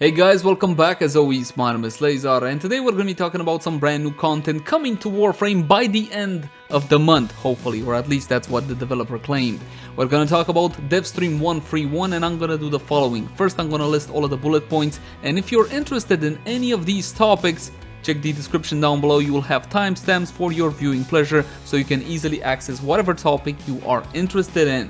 Hey guys, welcome back. As always, my name is Lazar, and today we're going to be talking about some brand new content coming to Warframe by the end of the month, hopefully, or at least that's what the developer claimed. We're going to talk about Devstream 131, and I'm going to do the following. First, I'm going to list all of the bullet points, and if you're interested in any of these topics, check the description down below. You will have timestamps for your viewing pleasure, so you can easily access whatever topic you are interested in.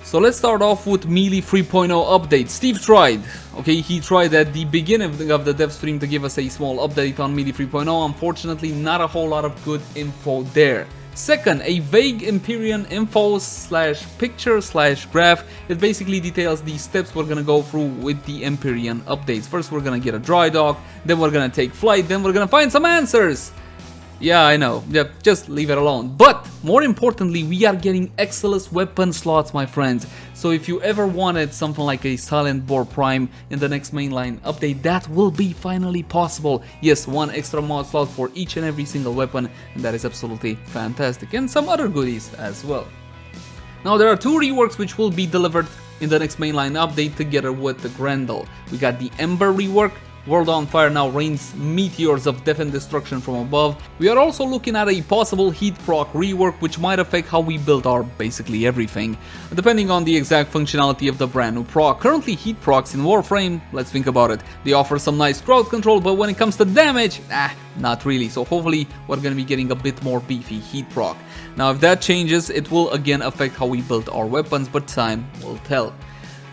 So let's start off with Melee 3.0 update. Steve tried. Okay, he tried at the beginning of the dev stream to give us a small update on Melee 3.0. Unfortunately, not a whole lot of good info there. Second, a vague Empyrean info / picture / graph. It basically details the steps we're gonna go through with the Empyrean updates. First, we're gonna get a dry dock, then we're gonna take flight, then we're gonna find some answers. Yeah, I know. Yeah, just leave it alone. But more importantly, we are getting Exilus weapon slots, my friends. So if you ever wanted something like a Silent Boar Prime in the next mainline update, that will be finally possible. Yes, one extra mod slot for each and every single weapon, and that is absolutely fantastic. And some other goodies as well. Now there are two reworks which will be delivered in the next mainline update together with the Grendel. We got the Ember Rework. World on Fire now Reins Meteors of Death and Destruction from above. We are also looking at a possible heat proc rework which might affect how we build our basically everything, depending on the exact functionality of the brand new proc. Currently heat procs in Warframe, let's think about it, they offer some nice crowd control, but when it comes to damage, not really. So hopefully we're gonna be getting a bit more beefy heat proc. Now if that changes, it will again affect how we build our weapons, but time will tell.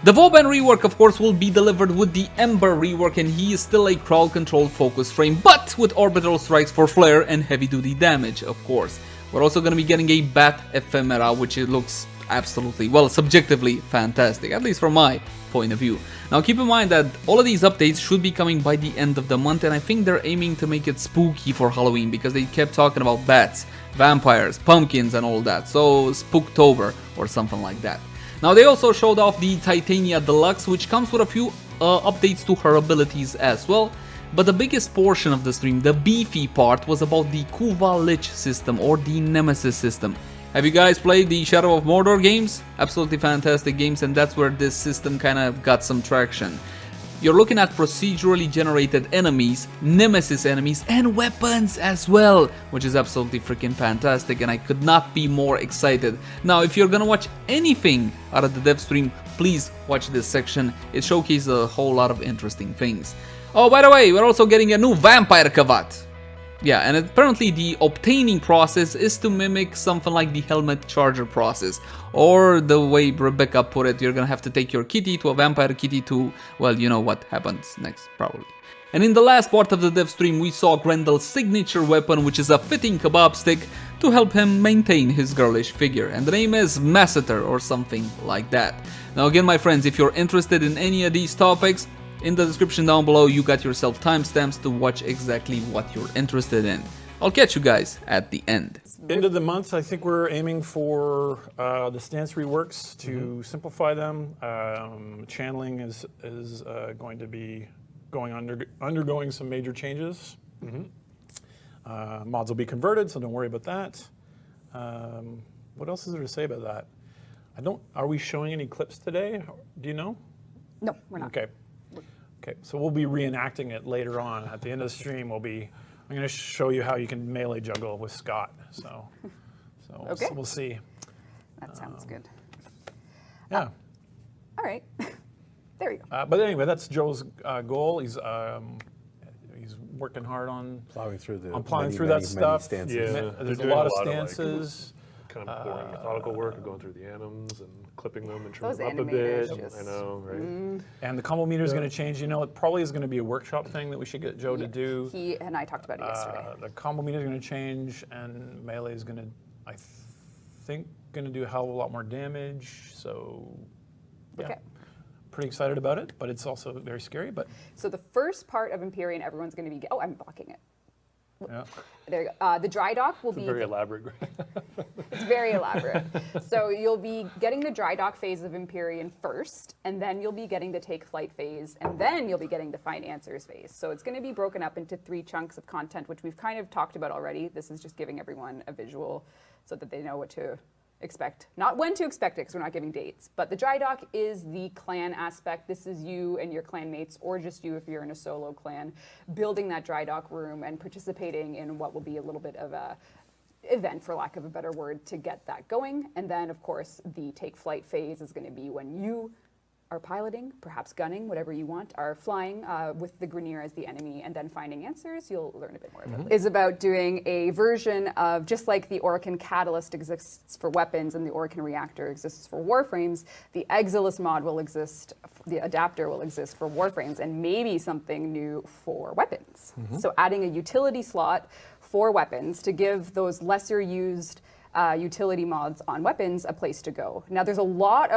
The Vauban Rework, of course, will be delivered with the Ember Rework, and he is still a crowd control focus frame, but with Orbital Strikes for flair and heavy duty damage, of course. We're also going to be getting a Bat Ephemera, which it looks absolutely, well, subjectively fantastic, at least from my point of view. Now keep in mind that all of these updates should be coming by the end of the month, and I think they're aiming to make it spooky for Halloween, because they kept talking about bats, vampires, pumpkins and all that, so Spooktober or something like that. Now they also showed off the Titania Deluxe, which comes with a few updates to her abilities as well. But the biggest portion of the stream, the beefy part, was about the Kuva Lich system or the Nemesis system. Have you guys played the Shadow of Mordor games? Absolutely fantastic games, and that's where this system kind of got some traction. You're looking at procedurally generated enemies, Nemesis enemies, and weapons as well, which is absolutely freaking fantastic, and I could not be more excited. Now, if you're gonna watch anything out of the dev stream, please watch this section. It showcases a whole lot of interesting things. Oh, by the way, we're also getting a new Vampire Kavat. Yeah, and apparently the obtaining process is to mimic something like the Helmith charger process. Or the way Rebecca put it, you're gonna have to take your kitty to a vampire kitty to, well, you know what happens next, probably. And in the last part of the dev stream, we saw Grendel's signature weapon, which is a fitting kebab stick to help him maintain his girlish figure. And the name is Masseter or something like that. Now again, my friends, if you're interested in any of these topics, in the description down below, you got yourself timestamps to watch exactly what you're interested in. I'll catch you guys at the end. End of the month, I think we're aiming for the stance reworks to simplify them. Channeling is going to be undergoing some major changes. Mods will be converted, so don't worry about that. What else is there to say about that? Are we showing any clips today? Do you know? No, we're not. Okay. Okay, so we'll be reenacting it later on. At the end of the stream, I'm going to show you how you can melee juggle with Scott. So Okay. we'll see. That sounds good. Yeah. All right. There you go. But anyway, that's Joe's goal. He's working hard on plowing through that stuff. Stances. Yeah, there's a lot of stances. Kind of boring methodical work of going through the anims and clipping them and trimming Those them up a bit. animators I know, right? And the combo meter is going to change. You know, it probably is going to be a workshop thing that we should get Joe to do. He and I talked about it yesterday. The combo meter is going to change, and melee is going to, I think, going to do a hell of a lot more damage. So, yeah. Okay. Pretty excited about it, but it's also very scary. But so the first part of Empyrean, everyone's going to be. Oh, I'm blocking it. Yeah. There you go. The dry dock will It's be very elaborate. It's very elaborate. So you'll be getting the dry dock phase of Empyrean first, and then you'll be getting the take flight phase, and then you'll be getting the find answers phase. So it's going to be broken up into 3 chunks of content, which we've kind of talked about already. This is just giving everyone a visual so that they know what to expect, not when to expect it because we're not giving dates, but the dry dock is the clan aspect. This is you and your clan mates, or just you if you're in a solo clan, building that dry dock room and participating in what will be a little bit of a event, for lack of a better word, to get that going. And then of course the take flight phase is going to be when you are piloting, perhaps gunning, whatever you want, are flying with the Grineer as the enemy, and then finding answers. You'll learn a bit more about it. Is about doing a version of, just like the Orokin Catalyst exists for weapons and the Orokin Reactor exists for Warframes, the Exilus mod will exist, the adapter will exist for Warframes, and maybe something new for weapons. So adding a utility slot for weapons to give those lesser used utility mods on weapons a place to go. Now there's a lot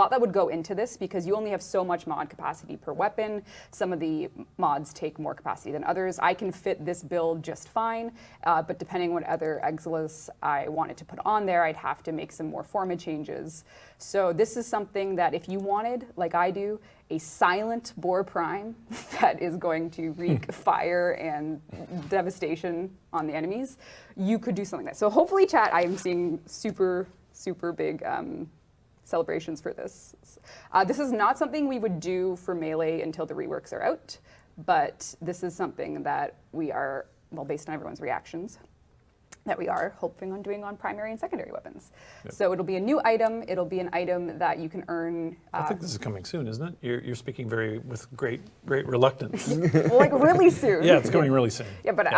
that would go into this because you only have so much mod capacity per weapon. Some of the mods take more capacity than others. I can fit this build just fine, but depending what other Exilus I wanted to put on there, I'd have to make some more forma changes. So this is something that if you wanted, like I do, a silent Boar Prime that is going to wreak fire and devastation on the enemies, you could do something like that. So hopefully, chat, I am seeing super, super big celebrations for this. This is not something we would do for Melee until the reworks are out, but this is something that we are, well, based on everyone's reactions, that we are hoping on doing on primary and secondary weapons. So it'll be a new item. It'll be an item that you can earn. I think this is coming soon, isn't it? You're speaking with great reluctance. Well, like really soon. Yeah, it's coming really soon. Yeah, but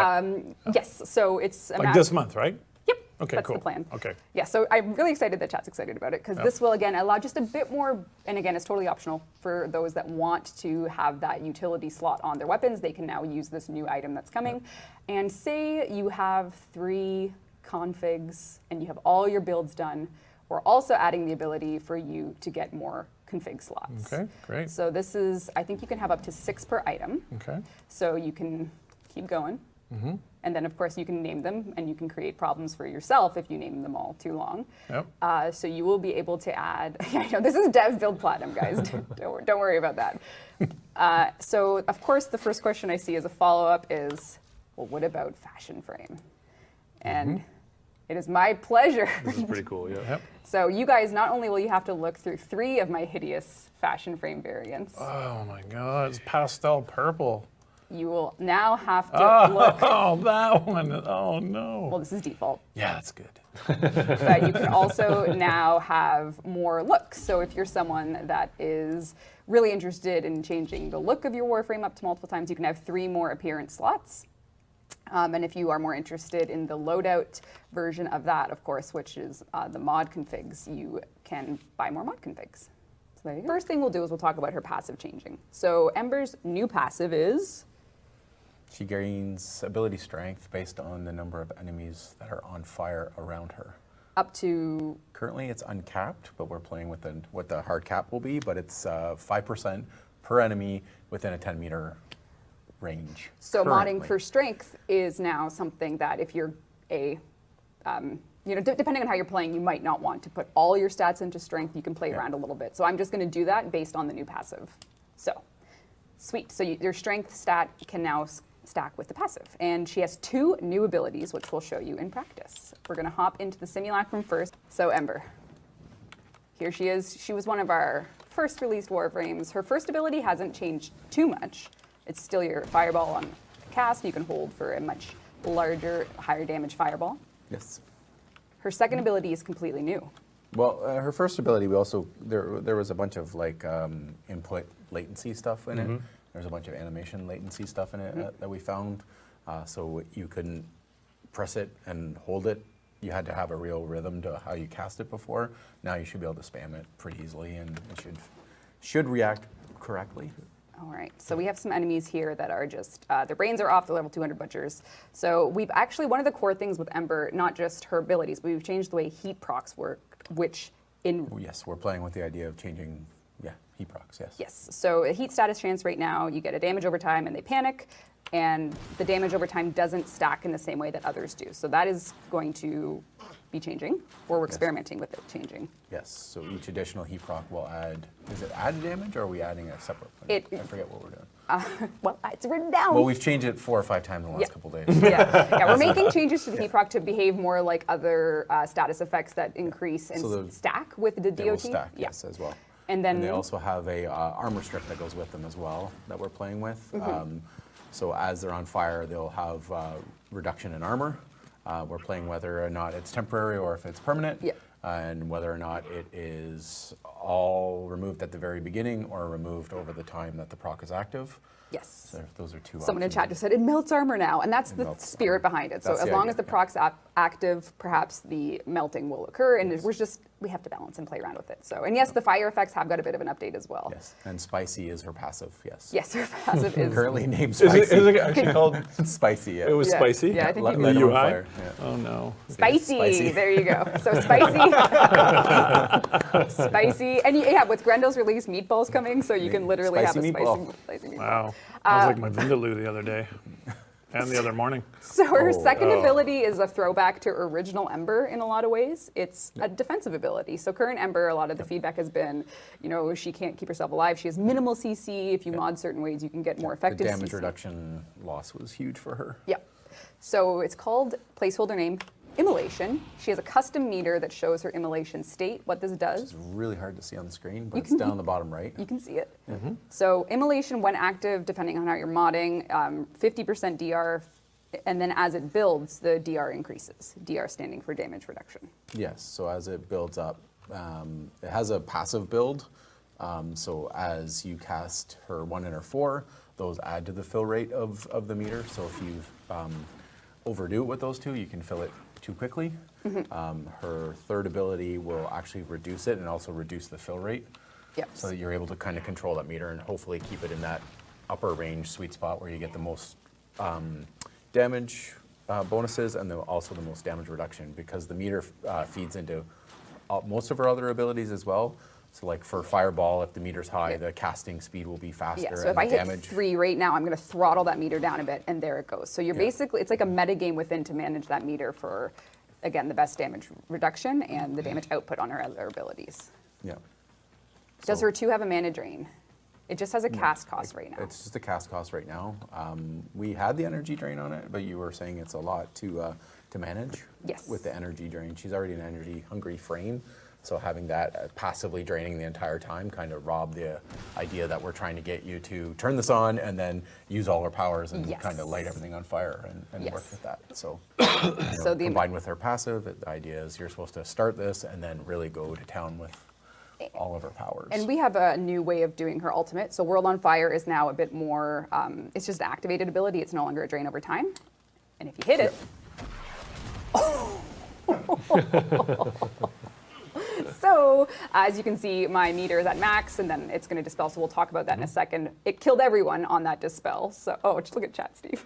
yes, so it's like this month, right? Okay, that's cool. the plan. Okay. Yeah, so I'm really excited that chat's excited about it because this will, again, allow just a bit more, and again, it's totally optional for those that want to have that utility slot on their weapons. They can now use this new item that's coming. And say you have 3 configs and you have all your builds done, we're also adding the ability for you to get more config slots. Okay, great. So this is, I think you can have up to 6 per item. Okay. So you can keep going. And then, of course, you can name them, and you can create problems for yourself if you name them all too long. Yep. So you will be able to add, I know, this is Dev Build Platinum, guys. don't worry about that. So, of course, the first question I see as a follow-up is, well, what about fashion frame? And it is my pleasure. This is pretty cool, yeah. Yep. So you guys, not only will you have to look through 3 of my hideous fashion frame variants. Oh, my God. It's pastel purple. You will now have to look. Oh, that one. Oh, no. Well, this is default. Yeah, that's good. But you can also now have more looks. So if you're someone that is really interested in changing the look of your Warframe up to multiple times, you can have 3 more appearance slots. And if you are more interested in the loadout version of that, of course, which is the mod configs, you can buy more mod configs. So there you go. First thing we'll do is we'll talk about her passive changing. So Ember's new passive is... She gains ability strength based on the number of enemies that are on fire around her. Up to... Currently it's uncapped, but we're playing with what the hard cap will be, but it's 5% per enemy within a 10-meter range. So currently. modding for strength is now something that if you're depending on how you're playing, you might not want to put all your stats into strength. You can play around a little bit. So I'm just going to do that based on the new passive. So, sweet. So your strength stat can now stack with the passive. And she has 2 new abilities, which we'll show you in practice. We're going to hop into the simulacrum first. So Ember, here she is. She was one of our first released Warframes. Her first ability hasn't changed too much. It's still your fireball on cast. You can hold for a much larger, higher damage fireball. Yes. Her second ability is completely new. Well, her first ability, we also, there was a bunch of like input latency stuff in it. There's a bunch of animation latency stuff in it that we found. So you couldn't press it and hold it. You had to have a real rhythm to how you cast it before. Now you should be able to spam it pretty easily and it should react correctly. All right, so we have some enemies here that are just, their brains are off, the level 200 butchers. So we've actually, one of the core things with Ember, not just her abilities, but we've changed the way heat procs work, which in... Yes, we're playing with the idea of changing, heat procs, yes. Yes, so a heat status chance right now, you get a damage over time and they panic, and the damage over time doesn't stack in the same way that others do. So that is going to be changing, or we're experimenting with it changing. Yes, so each additional heat proc will add, is it added damage or are we adding a separate one? It- I forget what we're doing. Well, it's written down. Well, we've changed it 4 or 5 times in the last Yeah. couple days. yeah, we're making changes to the heat proc to behave more like other status effects that increase and So the- stack with the They will DOT. stack, yes, as well. And then they also have a armor strip that goes with them as well that we're playing with. Mm-hmm. So as they're on fire, they'll have reduction in armor. We're playing whether or not it's temporary or if it's permanent. Yeah. And whether or not it is all removed at the very beginning or removed over the time that the proc is active. yes. So those are 2 Someone in options. chat just said it melts armor now, and that's the melts spirit armor. behind it. So That's as the long idea, as the yeah. proc's active, perhaps the melting will occur, and we have to balance and play around with it. So, and yes, the fire effects have got a bit of an update as well. Yes, and spicy is her passive, yes. Yes, her passive is. Currently named Is spicy. it actually called? Spicy, yeah. It was Yeah. spicy. Yeah, I think Let- you let can- them on UI? fire, yeah. Oh no. Spicy. Spicy. There you go. So spicy. Spicy. And yeah, with Grendel's release, meatballs coming, so you can literally Spicy have a meatball. spicy meatball. Wow. That was like my Vindaloo the other day, and the other morning. So her Oh. second ability is a throwback to original Ember in a lot of ways. It's a defensive ability. So current Ember, a lot of the feedback has been, she can't keep herself alive. She has minimal CC. If you mod certain ways, you can get more The effective damage CC. reduction loss was huge for her. Yeah. So it's called placeholder name Immolation. She has a custom meter that shows her immolation state. What this does, It's really hard to see on the screen, but it's down the bottom right. you can see it. So immolation, when active, depending on how you're modding, 50% DR, and then as it builds, the DR increases. DR standing for damage reduction. Yes, so as it builds up, it has a passive build. So as you cast her 1 and her 4, those add to the fill rate of the meter. So if you overdo it with those 2, you can fill it too quickly. Her third ability will actually reduce it and also reduce the fill rate. Yep. So that you're able to kind of control that meter and hopefully keep it in that upper range sweet spot where you get the most damage bonuses and also the most damage reduction, because the meter feeds into most of her other abilities as well. So like for Fireball, if the meter's high, the casting speed will be faster. Yeah, so and if I the hit damage 3 right now, I'm going to throttle that meter down a bit, and there it goes. So you're basically, it's like a meta game within to manage that meter for, again, the best damage reduction and the damage output on her other abilities. Yeah. Does So- her 2 have a mana drain? It just has a cast cost right now. It's just a cast cost right now. We had the energy drain on it, but you were saying it's a lot to manage. Yes. With the energy drain, she's already an energy hungry frame, so having that passively draining the entire time kind of robbed the idea that we're trying to get you to turn this on and then use all her powers and Yes. kind of light everything on fire and work Yes. with that. So, So the- combined with her passive, the idea is you're supposed to start this and then really go to town with all of her powers. And we have a new way of doing her ultimate. So World on Fire is now a bit more, it's just an activated ability. It's no longer a drain over time. And if you hit it, so as you can see, my meter is at max, and then it's going to dispel. So we'll talk about that in a second. It killed everyone on that dispel. So, just look at chat, Steve.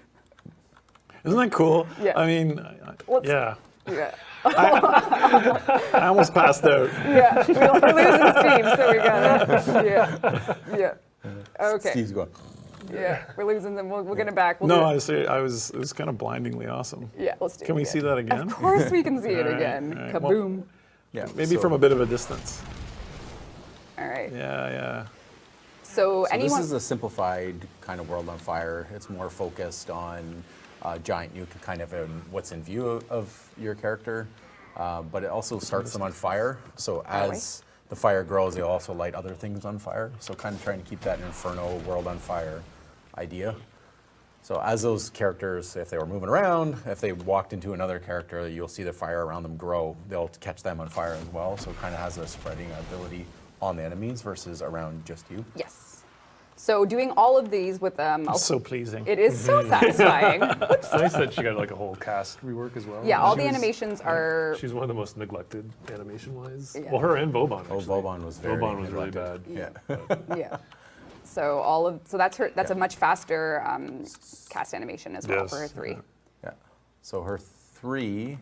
Isn't that cool? Yeah. I mean, What's- yeah. Yeah. I almost passed out. Yeah. We're losing Steve, so we got Yeah. Yeah. Okay. Steve's going. Yeah. We're losing them. We'll get it back. We'll No, do I it. was, it was kind of blindingly awesome. Yeah, let's do it. Can we again. see that again? Of course we can see it All right, again. all right. Well, Kaboom. Yeah. Maybe so- from a bit of a distance. All right. Yeah, yeah. So, So anyone. this is a simplified kind of World on Fire. It's more focused on giant nuke, kind of what's in view of your character, but it also starts them on fire. So as the fire grows, they'll also light other things on fire. So kind of trying to keep that Inferno World on Fire idea. So as those characters, if they were moving around, if they walked into another character, you'll see the fire around them grow. They'll catch them on fire as well. So it kind of has a spreading ability on the enemies versus around just you. Yes. So doing all of these with It's so pleasing. it is so satisfying. It's nice that she got like a whole cast rework as well. Yeah, all She the was- animations are. She's one of the most neglected animation-wise. Yeah. Well, her and Vauban. Oh, Actually. Vauban was very Vauban was really neglected. bad. Yeah. Yeah. So that's her. That's a much faster cast animation as well Yes, for her 3. Yeah. So her 3,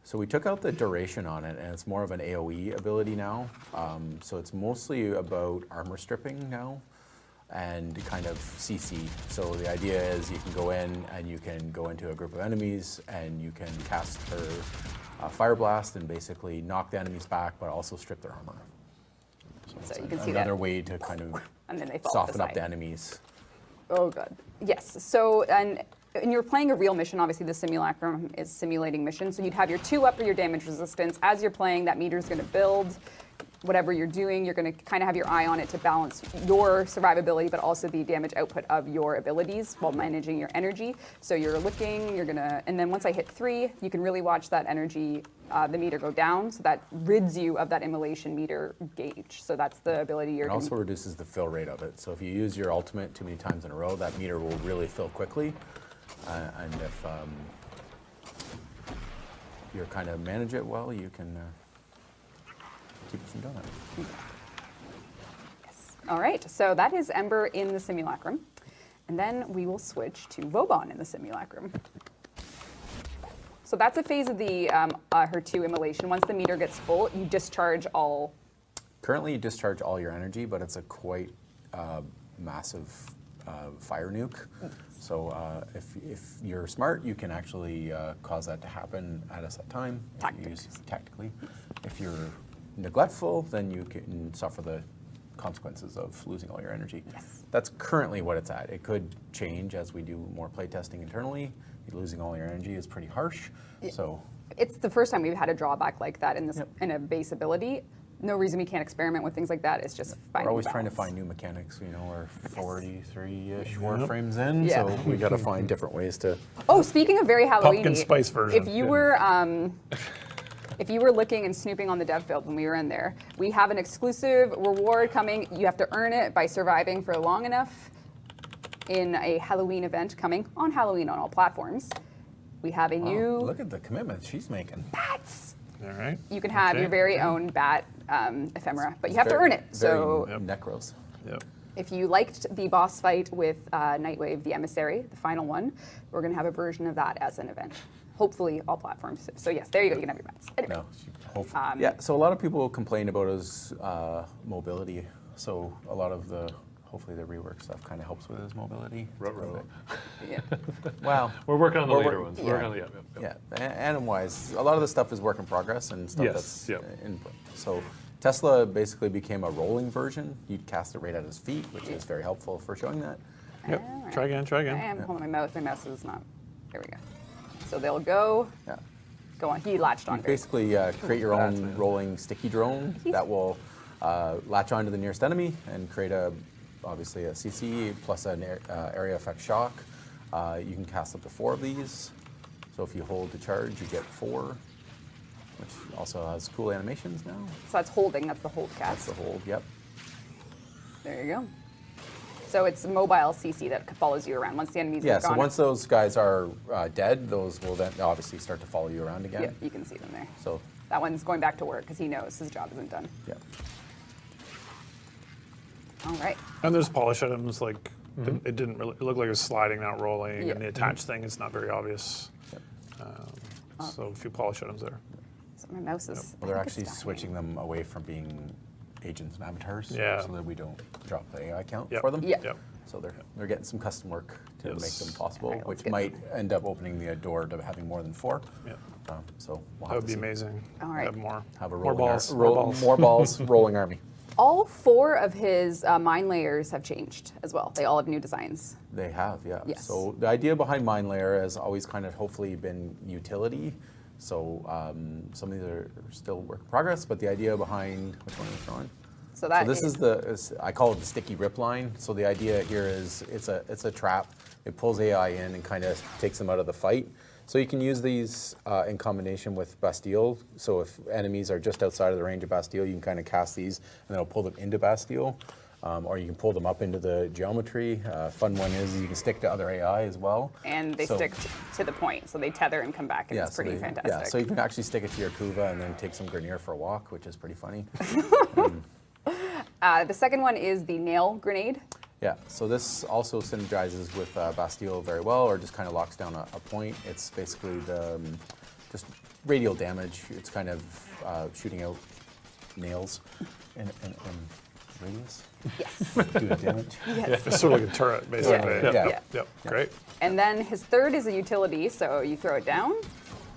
so we took out the duration on it, and it's more of an AoE ability now. So it's mostly about armor stripping now. and kind of CC. So the idea is you can go in and you can go into a group of enemies and you can cast her Fire Blast and basically knock the enemies back, but also strip their armor. So it's you can see another that. way to kind of And then they fall soften to up the side. enemies. Oh, good. Yes. So, and you're playing a real mission. Obviously, the simulacrum is simulating mission. So you'd have your 2 up or your damage resistance. As you're playing, that meter is going to build. Whatever you're doing, you're going to kind of have your eye on it to balance your survivability, but also the damage output of your abilities while managing your energy. So you're looking, you're going to, and then once I hit 3, you can really watch that energy, the meter go down. So that rids you of that immolation meter gauge. So that's the ability you're It going also reduces the fill rate of it. So if you use your ultimate too many times in a row, that meter will really fill quickly. And if you kind of manage it well, you can keep it from doing it. Yes. All right, so that is Ember in the simulacrum. And then we will switch to Vauban in the simulacrum. So that's a phase of the her 2 immolation. Once the meter gets full, you discharge all. Currently, you discharge all your energy, but it's a quite massive fire nuke. So if you're smart, you can actually cause that to happen at a set time. If you use tactically. If you're neglectful, then you can suffer the consequences of losing all your energy. Yes. That's currently what it's at. It could change as we do more playtesting internally. Losing all your energy is pretty harsh. So It's the first time we've had a drawback like that in this in a base ability. No reason we can't experiment with things like that. It's just finding we're always balance. trying to find new mechanics. You know, we're 43-ish Warframes in, Yeah. so we got to find different ways to. Oh, speaking of very Halloween, Pumpkin spice version. If you were if you were looking and snooping on the dev build when we were in there, we have an exclusive reward coming. You have to earn it by surviving for long enough in a Halloween event coming on Halloween on all platforms. We have a new Look at the commitment she's making. bats. All right. You can have Okay. your very own bat ephemera, but you have to earn it. So Very necros. Yep. if you liked the boss fight with Nightwave, the Emissary, the final one, we're going to have a version of that as an event. Hopefully all platforms. So yes, there you go. You can have your bats. Anyway. No, yeah. So a lot of people complain about his mobility. So a lot of hopefully the rework stuff kind of helps with his mobility. Yeah. Wow. We're working on the We're later work- ones. yeah. We're working on the, Yeah, anim-wise, a lot of the stuff is work in progress and stuff Yes, that's yep. input. So Tesla basically became a rolling version. You'd cast it right at his feet, which is very helpful for showing that. Yep. All right. Try again. Try I again. am holding my mouse. My mouse is not. There we go. So they'll go Yeah. on. He latched on. You basically create your own rolling sticky drone that will latch onto the nearest enemy and create obviously a CC plus an area effect shock. You can cast up to 4 of these. So if you hold the charge, you get 4, which also has cool animations now. So that's holding. That's the hold That's cast. the hold, yep. There you go. So it's a mobile CC that follows you around once the enemies Yeah, are so gone. once those guys are dead, those will then obviously start to follow you around again. Yeah, you can see them there. So, That one's going back to work because he knows his job isn't done. yeah. All right. And there's polish items like it didn't really. It looked like it was sliding, not rolling. Yeah. And the attach thing, it's not very obvious. So a few polish items there. So my mouse is. Well, they're I think it's actually dying. switching them away from being agents and avatars, Yeah. so that we don't drop the AI count Yep. for them. Yeah. Yep. So they're getting some custom work to Yes. make them possible, Alright, let's which get might end up opening the door to having more than 4. Yep. So we'll That have would to be see. amazing. All right. Have more. Have a more rolling balls. More balls. more balls, rolling army. All 4 of his mine layers have changed as well. They all have new designs. They have, yeah. Yes. So the idea behind Mine Layer has always kind of hopefully been utility. So some of these are still work in progress, but the idea behind, which one is on? So that So this is I call it the sticky rip line. So the idea here is it's a trap. It pulls AI in and kind of takes them out of the fight. So you can use these in combination with Bastille. So if enemies are just outside of the range of Bastille, you can kind of cast these and it'll pull them into Bastille. Or you can pull them up into the geometry. Fun one is you can stick to other AI as well. and they So- stick to the point, so they tether and come back, and it's so pretty fantastic. Yeah, so you can actually stick it to your Kuva and then take some Grenier for a walk, which is pretty funny. The second one is the nail grenade. Yeah, so this also synergizes with Bastille very well, or just kind of locks down a point. It's basically the just radial damage. It's kind of shooting out nails and radius. Yes. Do the damage. Yes. It's sort of like a turret, basically. Yeah. Yeah. Yep. Great. And then his third is a utility, so you throw it down.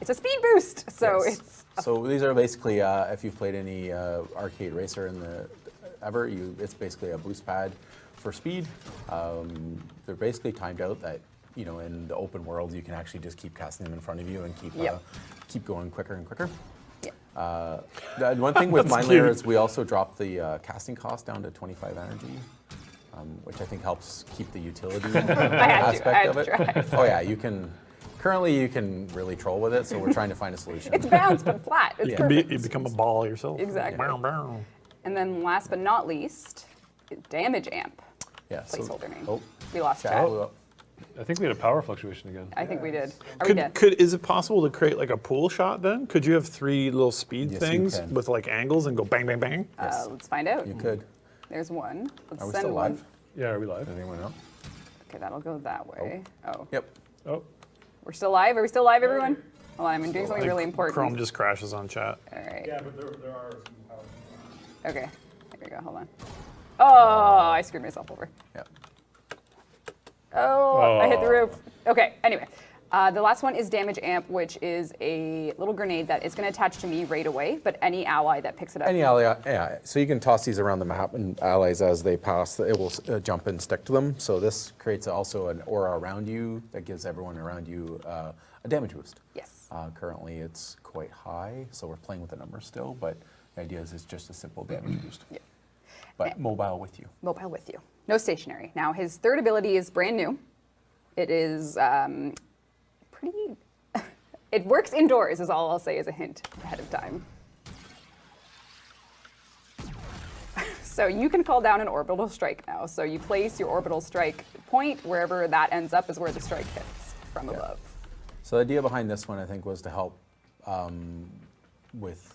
It's a speed boost, so Yes. it's So these are basically, if you've played any arcade racer in the ever, it's basically a boost pad for speed. They're basically timed out that, you know, in the open world you can actually just keep casting them in front of you and keep going quicker and quicker. The one thing with Mind Layer is we also dropped the casting cost down to 25 energy, which I think helps keep the utility aspect of it. Oh yeah, you can. Currently, you can really troll with it, so we're trying to find a solution. It's bounced but flat. It's perfect. You become a ball yourself. Exactly. Bow, bow. And then last but not least, damage amp. Yeah. Placeholder name. Oh, We lost chat. chat. Oh, I think we had a power fluctuation again. I think we did. Are we dead? Is it possible to create like a pool shot then? Could you have 3 little speed Yes, you things can. with like angles and go bang, bang, bang? Yes. Let's find out. you could. There's one. Let's Are we send still one. live? Yeah, are we live? Does anyone know? Okay, that'll go that way. Oh. Yep. Oh, We're still live? Are we still live, everyone? Hold on, I'm doing something really important. Chrome just crashes on chat. All right. Yeah, but there are some power. Okay. There we go. Hold on. Oh, I screwed myself over. Yep. Oh, I hit the roof. Okay, anyway. The last one is damage amp, which is a little grenade that is going to attach to me right away, but any ally that picks it up. Any ally, yeah. So you can toss these around the map, and allies as they pass, it will jump and stick to them. So this creates also an aura around you that gives everyone around you a damage boost. Yes. Currently, it's quite high, so we're playing with the numbers still. But the idea is it's just a simple damage boost. Yeah. But mobile with you. Mobile with you. No stationary. Now, his third ability is brand new. It is pretty... It works indoors, is all I'll say as a hint ahead of time. So you can call down an Orbital Strike now. So you place your Orbital Strike point, wherever that ends up is where the strike hits from above. So the idea behind this one, I think, was to help with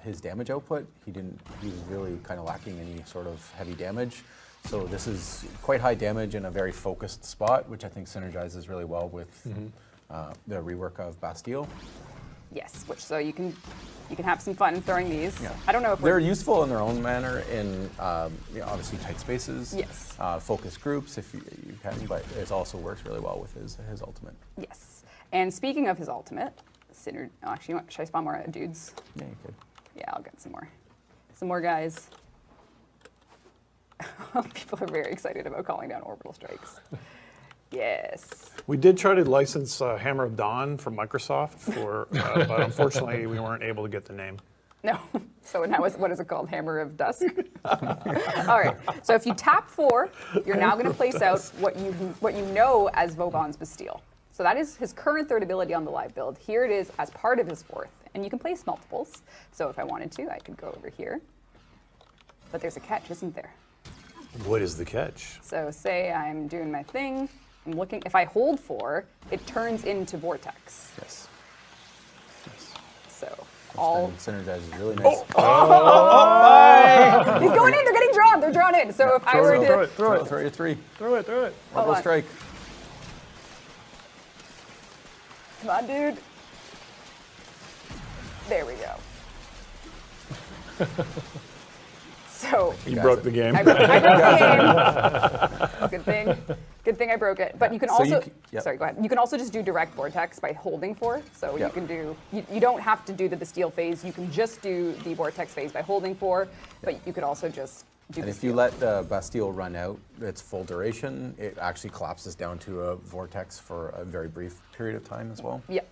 his damage output. He was really kind of lacking any sort of heavy damage. So this is quite high damage in a very focused spot, which I think synergizes really well with the rework of Bastille. Yes, which so you can have some fun throwing these. Yeah. I don't know if They're useful in their own manner in obviously tight spaces. Yes. Focus groups if you can, but it also works really well with his ultimate. Yes. And speaking of his ultimate, actually, should I spawn more dudes? Yeah, you could. Yeah, I'll get some more. Some more guys. People are very excited about calling down orbital strikes. Yes. We did try to license Hammer of Dawn from Microsoft, but unfortunately we weren't able to get the name. No. So now what is it called? Hammer of Dusk? All right. So if you tap 4, you're now going to place out what you know as Vauban's Bastille. So that is his current third ability on the live build. Here it is as part of his fourth. And you can place multiples. So if I wanted to, I could go over here. But there's a catch, isn't there? What is the catch? So say I'm doing my thing. I'm looking. If I hold 4, it turns into Vortex. Yes. So all... Synergizes really nice. He's going in. They're getting drawn. They're drawn in. So if I were to... Throw your 3. throw it. Orbital on. strike. Come on, dude. There we go. So You broke the game. I broke the game. Good thing I broke it. But you can So also, yep. sorry, go ahead. You can also just do direct vortex by holding 4. So you Yep. can do, you don't have to do the Bastille phase. You can just do the vortex phase by holding 4. But you could also just do And the if you let the Bastille run out its full duration, it actually collapses down to a vortex for a very brief period of time as well. Yep.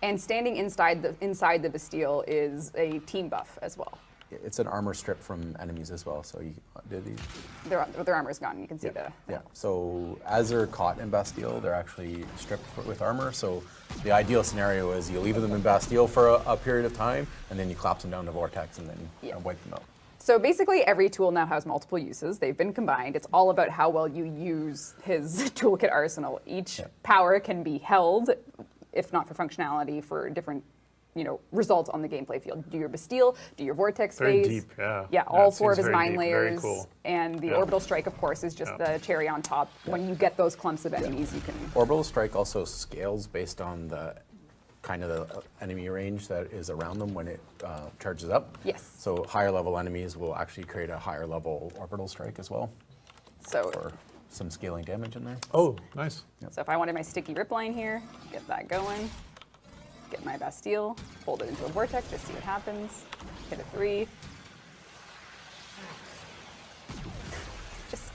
And standing inside the Bastille is a team buff as well. It's an armor strip from enemies as well, so you did these. Their armor's gone. You can see the... Yeah, so as they're caught in Bastille, they're actually stripped with armor. So the ideal scenario is you leave them in Bastille for a period of time, and then you collapse them down to Vortex and then wipe them out. So basically every tool now has multiple uses. They've been combined. It's all about how well you use his toolkit arsenal. Each power can be held, if not for functionality, for different results on the gameplay field. Do your Bastille, do your Vortex Very phase. deep, yeah. Yeah, all it 4 of seems his very mind deep, very layers. cool. And the Yeah. Orbital Strike, of course, is just the cherry on top. When you get those clumps of enemies, you can... Orbital Strike also scales based on the kind of the enemy range that is around them when it charges up. Yes. So higher level enemies will actually create a higher level orbital strike as well, So, for some scaling damage in there. Oh, nice. so if I wanted my sticky rip line here, get that going. Get my Bastille, fold it into a vortex, just see what happens. Hit a 3.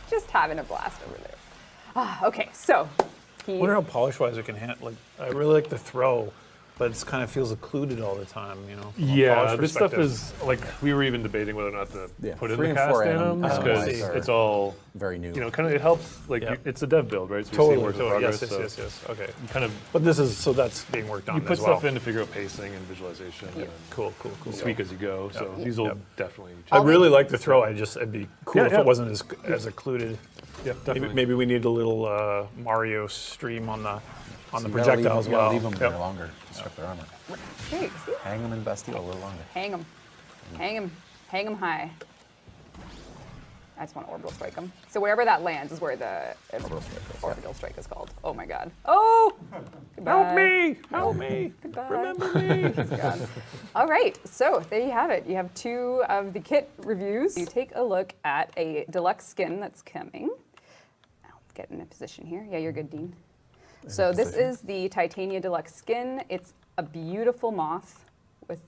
Just having a blast over there. Okay, so I wonder how polish-wise it can handle. Like, I really like the throw, but it kind of feels occluded all the time, you know. from a Yeah, polish this stuff perspective. is like we were even debating whether or not to Yeah, put in 3 the and cast 4 anims because animals it's all Very new. you know kind of it helps like Yeah. it's a dev build, right? So you're Totally, seeing work in totally. progress. Yes. so Yes. Okay. you kind of But this is, so that's being worked on you put as well. stuff in to figure out pacing and visualization and Cool. tweak as you go. So these will Yep. definitely. I really like the throw. It'd be cool Yeah, if yeah. it wasn't as occluded. Yeah, definitely. Maybe we need a little Mario stream on the So you gotta projectile as leave 'em- you gotta well. leave them Yep. there longer to strip their armor. hey, see? Hang them in Bastille a little longer. Hang them high. I just want to orbital strike them. So wherever that lands is where the orbital strike is called. Oh my god. Oh! Goodbye. Help me! Goodbye. Remember me! God. All right, so there you have it. You have 2 of the kit reviews. You take a look at a deluxe skin that's coming. I'll get in a position here. Yeah, you're good, Dean. So this is the Titania Deluxe skin. It's a beautiful moth with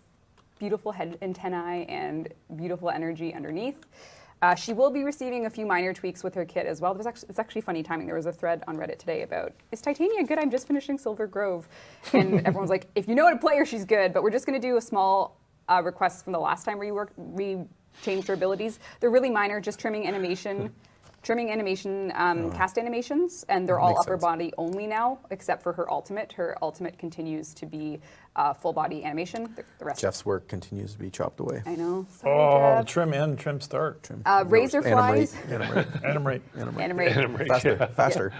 beautiful head antennae and beautiful energy underneath. She will be receiving a few minor tweaks with her kit as well. It's actually funny timing. There was a thread on Reddit today about, is Titania good? I'm just finishing Silver Grove. And everyone's like, if you know how to play her, she's good. But we're just going to do a small request from the last time we changed her abilities. They're really minor, just trimming animation, cast animations, and they're all Makes upper sense. body only now, except for her ultimate. Her ultimate continues to be full body animation. The rest. Jeff's work continues to be chopped away. I know. Sorry, Oh, Jeff. trim in, trim start. Razor flies. Anim rate. Anim rate. Faster.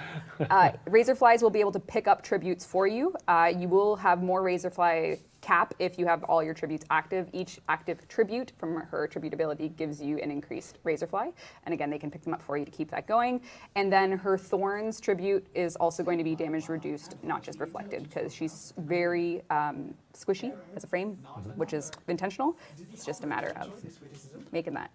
Razor flies will be able to pick up tributes for you. You will have more razor fly cap if you have all your tributes active. Each active tribute from her tribute ability gives you an increased razor fly. And again, they can pick them up for you to keep that going. And then her thorns tribute is also going to be damage reduced, not just reflected, because she's very squishy as a frame, which is intentional. It's just a matter of making that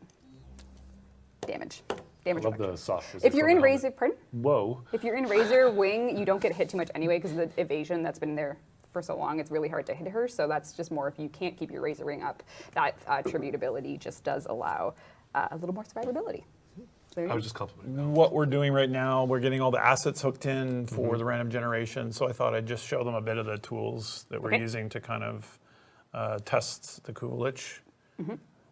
damage. I love the soft physics If you're on in the helmet. Razor, pardon? Whoa. If you're in Razor Wing, you don't get hit too much anyway because of the evasion that's been there for so long. It's really hard to hit her, so that's just more if you can't keep your Razor Wing up. That tribute ability just does allow a little more survivability. There you I go. was just complimenting. What we're doing right now, we're getting all the assets hooked in for the random generation, so I thought I'd just show them a bit of the tools that we're Okay. using to kind of test the Kuva Lich.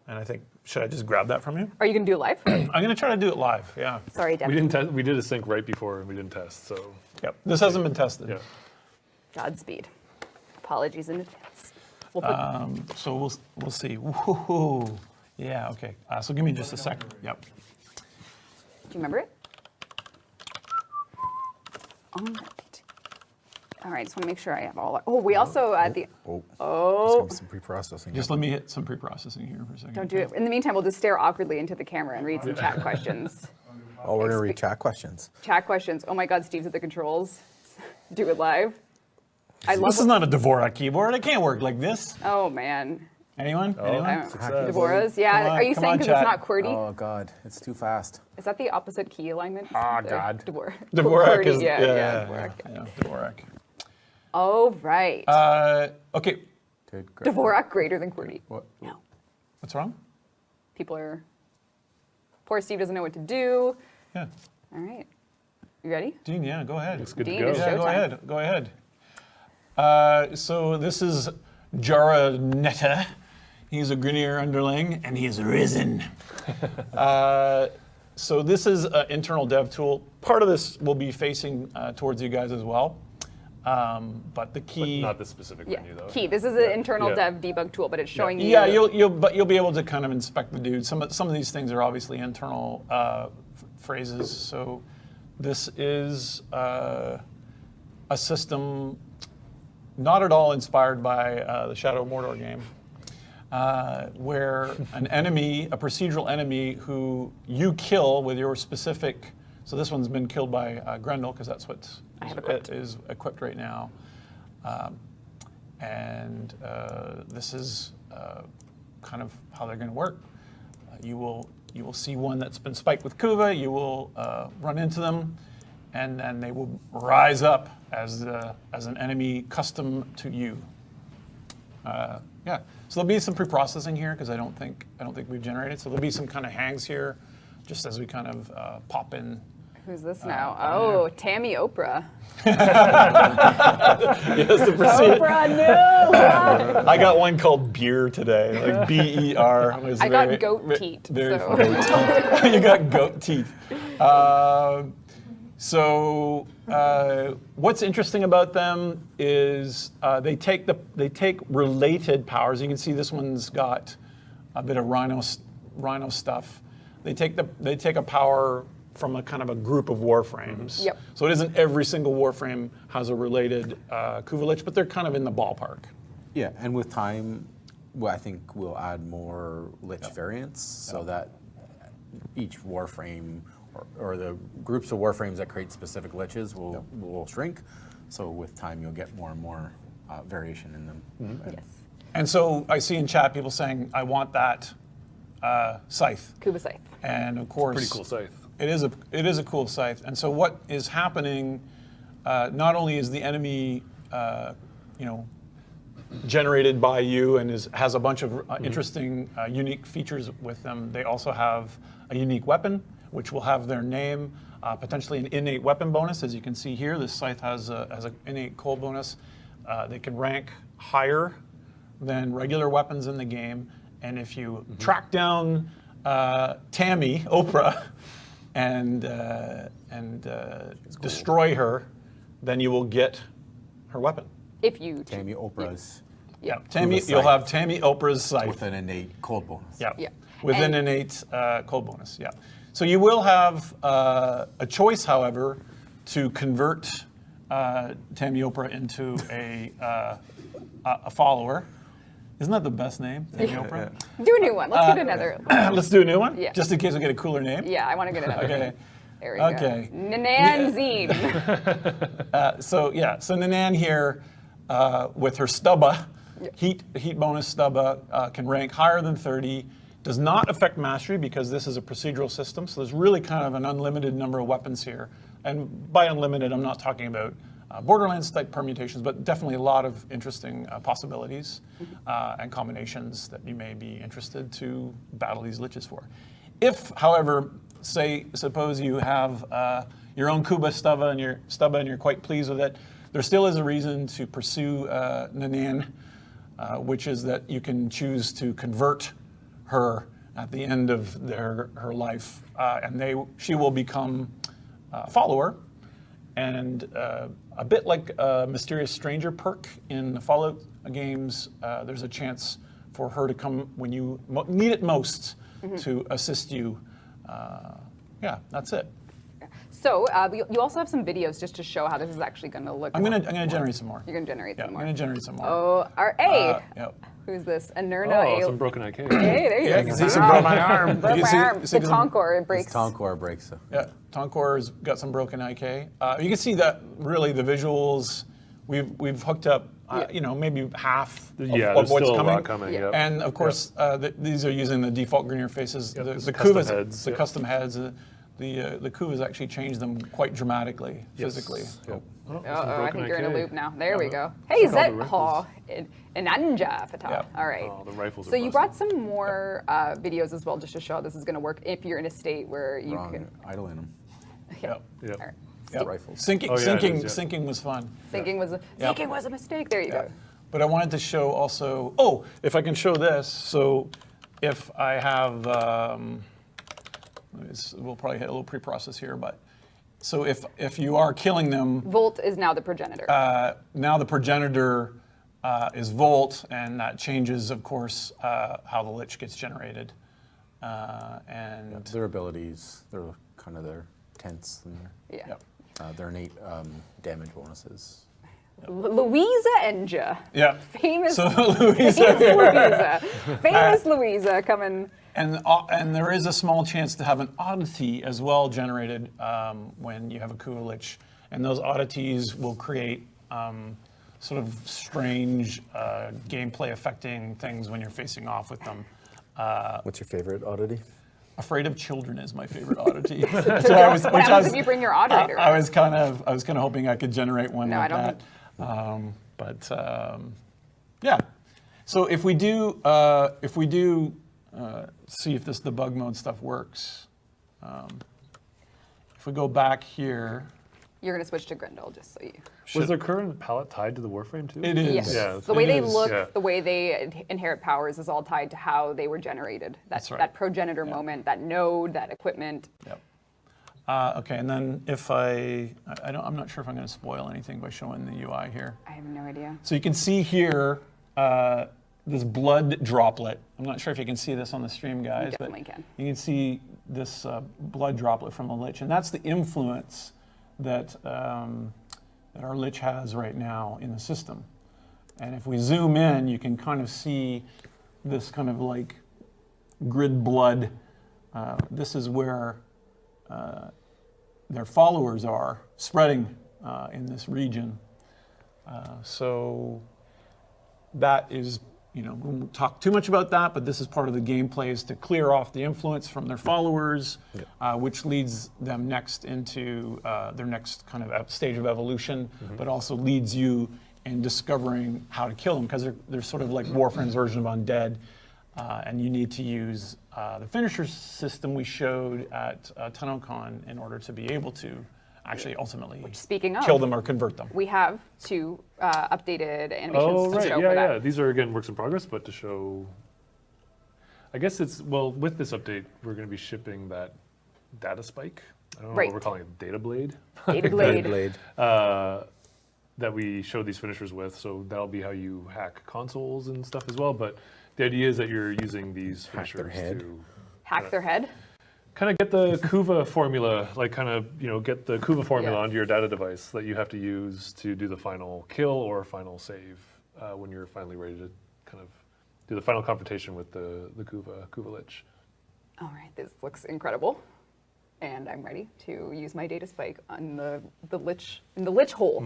And I think, should I just grab that from you? Are you going to do it live? I'm going to try to do it live, yeah. Sorry, Deb. We didn't test. We did a sync right before, and we didn't test. So Yep. This hasn't been tested. yeah. Godspeed. Apologies in advance. We'll put, So we'll see. Woohoo. Yeah, okay. So give me just a second. Yep. do you remember it? All right, just want to make sure I have all. Oh, we also There's Oh. gonna be some pre-processing. Just let me hit some pre-processing here for a second. don't do it. In the meantime, we'll just stare awkwardly into the camera and read some chat questions. Oh, we're gonna read chat questions. Chat questions. Oh my God, Steve's at the controls. Do it live. I love. This is not a Dvorak keyboard. It can't work like this. Oh man. Anyone? Anyone? I don't- Success. Devora's. Yeah. Come on, Are you come saying on, because it's chat. not QWERTY? Oh God, it's too fast. Is that the opposite key alignment? Ah, God. Dvorak. Dvorak is Yeah, Dvorak. yeah, Dvorak. Oh right. Okay, Dude, great. Dvorak greater than QWERTY. What? No. what's wrong? People are. Poor Steve doesn't know what to do. Yeah, All right. You ready? Dean. Yeah, go ahead. It's good Dean, to go. it's Yeah, go showtime. ahead. Go ahead. So this is Jara Netta. He's a Grineer underling, and he is risen. So this is an internal dev tool. Part of this will be facing towards you guys as well. But the But key. not the specific Yeah. menu though. Key. This is an internal Yeah. dev debug tool, but it's showing you. Yeah, you'll be able to kind of inspect the dude. Some of these things are obviously internal phrases. So this is a system not at all inspired by the Shadow of Mordor game, where an enemy, a procedural enemy, who you kill with your specific. So this one's been killed by Grendel because that's what I have equipped. is equipped right now. and this is kind of how they're going to work. You will see one that's been spiked with Kuva. You will run into them, and then they will rise up as an enemy custom to you. Yeah. So there'll be some pre-processing here because I don't think we've generated. So there'll be some kind of hangs here, just as we kind of pop in. Who's this now? Oh, Tammy Oprah. Yes, the Oprah, no! I got one called Beer today, like B-E-R. I got goat teeth. Very So. funny. You got goat teeth. So what's interesting about them is they take related powers. You can see this one's got a bit of rhino stuff. They take a power from a kind of a group of warframes. Yep. So it isn't every single warframe has a related Kuva Lich, but they're kind of in the ballpark. Yeah, and with time, I think we'll add more Lich variants so that each warframe or the groups of warframes that create specific Liches will shrink. So with time, you'll get more and more variation in them. Yes. And so I see in chat people saying, I want that scythe. Kuva Scythe. And of course, Pretty cool scythe. it is a cool scythe. And so what is happening, not only is the enemy, generated by you and has a bunch of interesting, unique features with them, they also have a unique weapon, which will have their name, potentially an innate weapon bonus. As you can see here, this scythe has an innate cold bonus. They can rank higher than regular weapons in the game. And if you track down Tammy, Oprah, and destroy her, then you will get her weapon. If you Tammy Oprah's Yeah, Tammy, Kuva you'll scythe. have Tammy Oprah's scythe. with an innate cold bonus. Yeah. Yeah. With an And- innate cold bonus. Yeah. So you will have a choice, however, to convert Tammy Oprah into a follower. Isn't that the best name, Tammy Oprah? do a new one. Let's get another. Let's do a new one. Yeah. Just in case we get a cooler name. Yeah, I want to get another. Okay. There we Okay. go. Nanan Zine. So Nanan here with her stubba, heat bonus stubba, can rank higher than 30. Does not affect mastery because this is a procedural system. So there's really kind of an unlimited number of weapons here. And by unlimited, I'm not talking about Borderlands type permutations, but definitely a lot of interesting possibilities and combinations that you may be interested to battle these liches for. If, however, suppose you have your own Kuba stubba and you're quite pleased with it, there still is a reason to pursue Nanan, which is that you can choose to convert her at the end of her life, and she will become a follower, and a bit like a Mysterious Stranger perk in the Fallout games, there's a chance for her to come when you need it most to assist you. Yeah, that's it. So you also have some videos just to show how this is actually going to look. I'm gonna generate some more. You're going to generate Yeah, some I'm more. gonna generate some more. Oh, hey. Yep. Who's this? Anerna. Oh, some broken IK. Hey, there you Yeah, go. you can see some broke my arm. Broke You my can arm. see The some- Tonkor, it breaks. Tonkor breaks. Yeah, Tonkor's got some broken IK. You can see that really the visuals we've hooked up. Maybe half of, Yeah, of there's what's still a coming. lot coming. Yeah. Yep. And of course, these are using the default green interfaces. Yep, The it's custom Kuvas, heads, the yep. custom heads. The Kuvas actually changed them quite dramatically, physically. Yep. Oh, some I broken think you're in a IK. loop now. There we go. Hey, Look at all Zet. the rifles. Ananja Fatah. Yeah. All right. Oh, the rifles So are you busted. brought some more videos as well, just to show how this is going to work if you're in a state where you Wrong, can. idling them. Yep. Yep. All right. Yep. Rifles. Sinking, Oh, yeah, it sinking, is, yeah. sinking was fun. Thinking was a mistake. There you go. But I wanted to show also. Oh, if I can show this. So, if I have, we'll probably hit a little pre-process here. But so if you are killing them, Volt is now the progenitor. now the progenitor is Volt, and that changes, of course, how the Lich gets generated. And Their abilities, they're kind of their tents and yeah. yep. their innate damage bonuses. Louisa Enja. Yeah. Famous, So Louisa, famous Louisa coming. and there is a small chance to have an oddity as well generated when you have a Kuva Lich, and those oddities will create sort of strange gameplay affecting things when you're facing off with them. What's your favorite oddity? Afraid of children is my favorite oddity. What happens if you bring your odderator? I was kind of hoping I could generate one like I that. Yeah. So if we do see if this debug mode stuff works, if we go back here. You're going to switch to Grendel, just so you... Was their current palette tied to the Warframe too? It is. Yes. Yeah, The way it they is. look, Yeah. the way they inherit powers is all tied to how they were generated. That's right. That progenitor moment, that node, that equipment. Yep. Okay, and then if I'm not sure if I'm going to spoil anything by showing the UI here. I have no idea. So you can see here this blood droplet. I'm not sure if you can see this on the stream, guys, but definitely can. you can see this blood droplet from the Lich, and that's the influence that that our Lich has right now in the system. And if we zoom in, you can kind of see this kind of like grid blood. This is where their followers are spreading in this region. So that is, we won't talk too much about that, but this is part of the gameplay, is to clear off the influence from their followers, which leads them next into their next kind of stage of evolution, but also leads you in discovering how to kill them, because they're sort of like Warframe's version of undead, and you need to use the finisher system we showed at TunnelCon in order to be able to actually ultimately Speaking of, kill them or convert them. we have 2 updated animations Oh, to right. show Yeah, for that. yeah. These are, again, works in progress, but to show... I guess it's... Well, with this update, we're going to be shipping that data spike. I don't know Right. what we're calling it. Data blade. Data blade. Blade. That we showed these finishers with. So that'll be how you hack consoles and stuff as well. But the idea is that you're using these Hack their finishers head. to Hack their head. kind of get the Kuva formula, like kind of, get the Kuva formula Yeah. onto your data device that you have to use to do the final kill or final save when you're finally ready to kind of do the final confrontation with the Kuva Lich. All right, this looks incredible. And I'm ready to use my data spike on the Lich, in the Lich hole.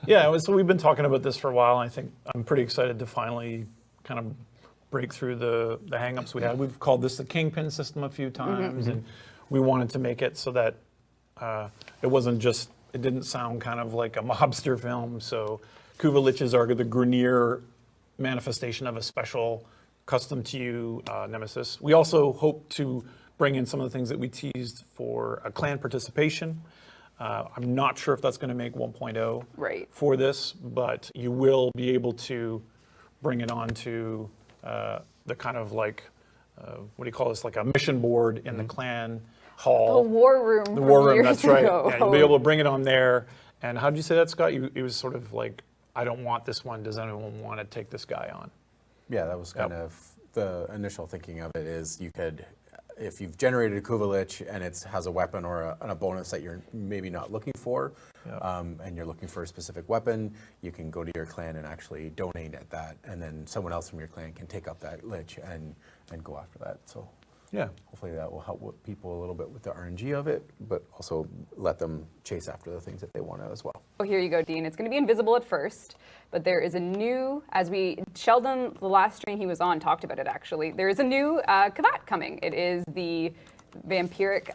Yeah, so we've been talking about this for a while. And I think I'm pretty excited to finally kind of break through the hang-ups we had. We've called this the Kingpin system a few times, and we wanted to make it so that it didn't sound kind of like a mobster film. So Kuva Liches are the Grineer manifestation of a special custom-to-you Nemesis. We also hope to bring in some of the things that we teased for a clan participation. I'm not sure if that's going to make 1.0 Right. for this, but you will be able to bring it onto the kind of like, what do you call this, like a mission board in the clan hall. The war room. The from war room, years that's right. ago. Yeah, you'll be able to bring it on there. And how did you say that, Scott? It was sort of like, I don't want this one. Does anyone want to take this guy on? Yeah, that was kind of the initial thinking of it, is you could, if you've generated a Kuva Lich and it has a weapon or a bonus that you're maybe not looking for, and you're looking for a specific weapon, you can go to your clan and actually donate at that, and then someone else from your clan can take up that Lich and go after that. So Yeah. hopefully that will help with people a little bit with the RNG of it, but also let them chase after the things that they want to as well. Oh, here you go, Dean. It's going to be invisible at first, but there is a new, Sheldon, the last stream he was on, talked about it actually. There is a new Kavat coming. It is the vampiric,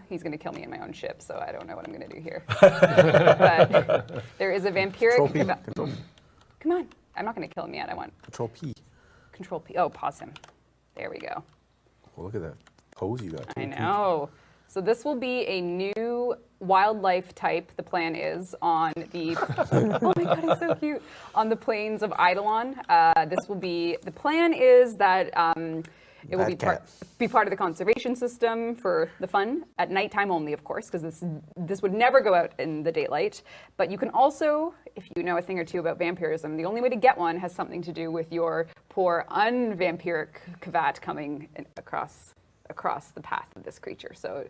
he's going to kill me in my own ship, so I don't know what I'm going to do here. But there is a vampiric Control P. Kavat. Control P. Come on. I'm not going to kill him yet. I want Control P. Control P. Oh, pause him. There we go. Well, look at that pose you got. I know. So this will be a new wildlife type, the plan is, on the, oh my god, it's so cute, on the plains of Eidolon. The plan is that it will be part of the conservation system for the fun, at nighttime only, of course, because this would never go out in the daylight. But you can also, if you know a thing or two about vampirism, the only way to get one has something to do with your poor unvampiric Kavat coming across the path of this creature. So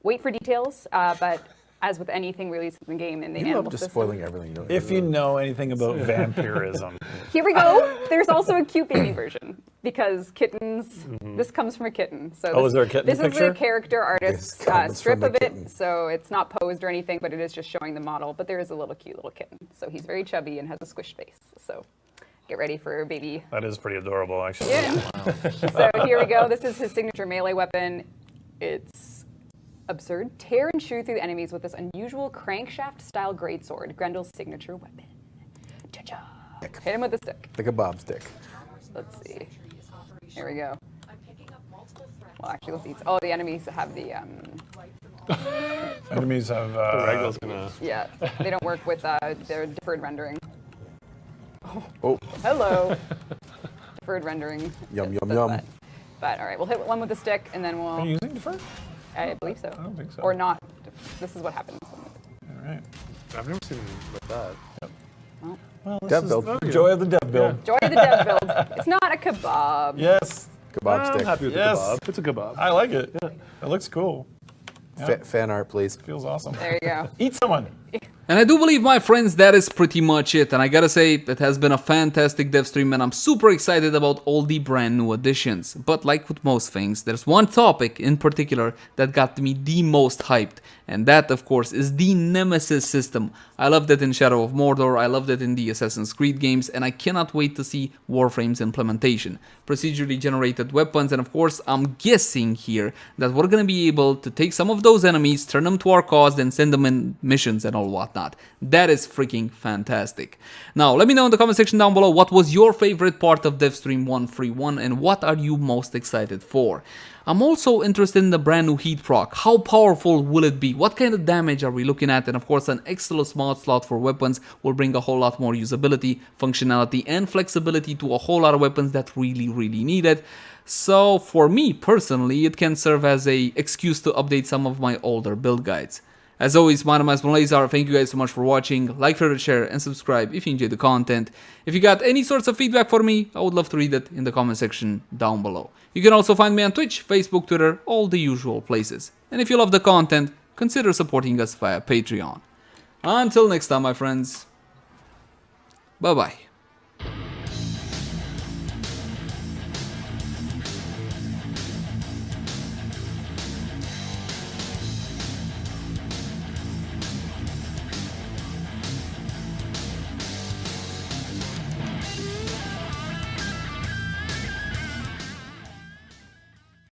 wait for details, but as with anything released in the game in the You animal love just system. spoiling everything. Don't If you know anything about vampirism, Here we go. There's also a cute baby version because kittens. This comes from a kitten. So Oh, this, is there a kitten This picture? is the character artist's This comes strip from of a it. kitten. So it's not posed or anything, but it is just showing the model. But there is a cute little kitten. So he's very chubby and has a squished face. So get ready for baby. that is pretty adorable, actually. Yeah. So here we go. This is his signature melee weapon. It's absurd. Tear and shoot through the enemies with this unusual crankshaft-style greatsword, Grendel's signature weapon. Cha-cha. Hit him with the stick. The kebab stick. Let's see. Here we go. Well, actually, let's eat. Oh, the enemies have the Enemies have. Ragdoll's gonna. yeah. They don't work with their deferred rendering. Oh, Hello. Deferred rendering. Yum, yum, does yum. that. But all right, we'll hit one with the stick, and then Are you we'll. using defer? I believe so. I don't think so. Or not. This is what happens. All right. I've never seen him like that. Well, this Dev is build. the joy of the dev build. Joy of the dev build. It's not a kebab. Yes, Kebab I'm stick. happy with Yes. the kebab. It's a kebab. I like it. It looks cool. Fan art, please. Feels awesome. There you go. Eat someone. And I do believe, my friends, that is pretty much it. And I gotta say, it has been a fantastic dev stream and I'm super excited about all the brand new additions. But like with most things, there's one topic in particular that got me the most hyped. And that, of course, is the Nemesis system. I loved it in Shadow of Mordor, I loved it in the Assassin's Creed games, and I cannot wait to see Warframe's implementation. Procedurally generated weapons, and of course, I'm guessing here that we're gonna be able to take some of those enemies, turn them to our cause, and send them in missions and all whatnot. That is freaking fantastic. Now, let me know in the comment section down below what was your favorite part of DevStream 131 and what are you most excited for. I'm also interested in the brand new heat proc. How powerful will it be? What kind of damage are we looking at? And of course, an Exilus mod slot for weapons will bring a whole lot more usability, functionality, and flexibility to a whole lot of weapons that really need it. So for me personally, it can serve as an excuse to update some of my older build guides. As always, my name is Lazar. Thank you guys so much for watching. Like, favorite, share, and subscribe if you enjoyed the content. If you got any sorts of feedback for me, I would love to read it in the comment section down below. You can also find me on Twitch, Facebook, Twitter, all the usual places. And if you love the content, consider supporting us via Patreon. Until next time, my friends. Bye-bye.